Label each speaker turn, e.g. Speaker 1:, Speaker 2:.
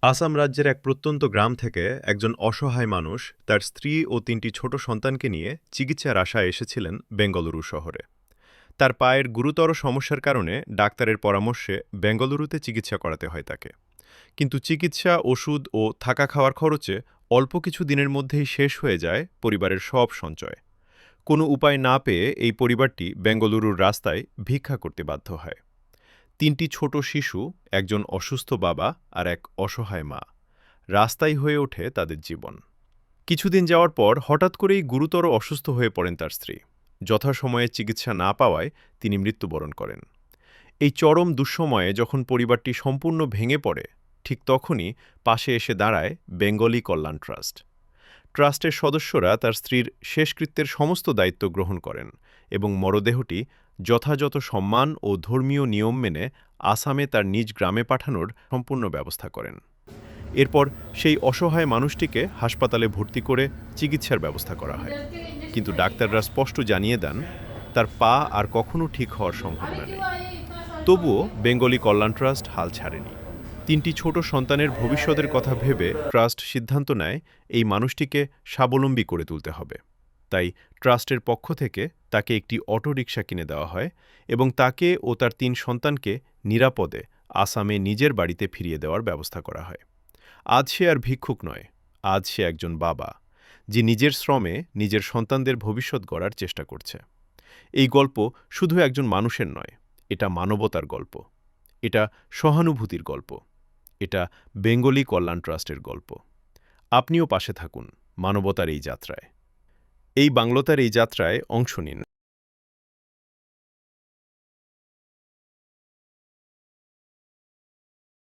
Speaker 1: আসাম রাজ্যের এক প্রত্যন্ত গ্রাম থেকে একজন অসহায় মানুষ তার স্ত্রী ও ৩টি ছোট সন্তানকে নিয়ে চিকিৎসার আশায় এসেছিলেন বেঙ্গালুরু শহরে। তার পায়ের গুরুতর সমস্যার কারণে ডাক্তারের পরামর্শে বেঙ্গালুরুতে চিকিৎসা করাতে হয় তাকে। কিন্তু চিকিৎসা, ওষুধ ও থাকা খাওয়ার খরচে অল্প কিছু দিনের মধ্যেই শেষ হয়ে যায় পরিবারের সব সঞ্চয়। কোনো উপায় না পেয়ে এই পরিবারটি বেঙ্গালুরুর রাস্তায় ভিক্ষা করতে বাধ্য হয়। ৩টি ছোট শিশু, একজন অসুস্থ বাবা আর এক অসহায় মা, রাস্তাই হয়ে ওঠে তাদের জীবন। কিছুদিন যাওয়ার পর হঠাৎ করেই গুরুতর অসুস্থ হয়ে পড়েন তার স্ত্রী। যথাসময়ে চিকিৎসা না পাওয়ায় তিনি মৃত্যুবরণ করেন। এই চরম দুঃসময়ে যখন পরিবারটি সম্পূর্ণ ভেঙে পড়ে, ঠিক তখনই পাশে এসে দাঁড়ায় বেঙ্গলি কল্যাণ ট্রাস্ট। ট্রাস্টের সদস্যরা তার স্ত্রীর শেষকৃত্যের সমস্ত দায়িত্ব গ্রহণ করেন এবং মরদেহটি যথাযথ সম্মান ও ধর্মীয় নিয়ম মেনে আসামে তার নিজ গ্রামে পাঠানোর সম্পূর্ণ ব্যবস্থা করেন। এরপর সেই অসহায় মানুষটিকে হাসপাতালে ভর্তি করে চিকিৎসার ব্যবস্থা করা হয়। কিন্তু ডাক্তাররা স্পষ্ট জানিয়ে দেন তার পা আর কখনো ঠিক হওয়ার সম্ভাবনা নেই। তবুও বেঙ্গলি কল্যাণ ট্রাস্ট হাল ছাড়েনি। ৩টি ছোট সন্তানের ভবিষ্যতের কথা ভেবে ট্রাস্ট সিদ্ধান্ত নেয় এই মানুষটিকে স্বাবলম্বী করে তুলতে হবে। তাই ট্রাস্টের পক্ষ থেকে তাকে একটি অটোরিকশা কিনে দেওয়া হয় এবং তাকে ও তার ৩ সন্তানকে নিরাপদে আসামে নিজের বাড়িতে ফিরিয়ে দেওয়ার ব্যবস্থা করা হয়। আজ সে আর ভিক্ষুক নয়, আজ সে একজন বাবা, যে নিজের শ্রমে নিজের সন্তানদের ভবিষ্যৎ গড়ার চেষ্টা করছে। এই গল্প শুধু একজন মানুষের নয়, এটা মানবতার গল্প, এটা সহানুভূতির গল্প, এটা বেঙ্গলি কল্যাণ ট্রাস্টের গল্প। আপনিও পাশে থাকুন মানবতার এই যাত্রায়। এই বাংলতার এই যাত্রায় অংশ নিন।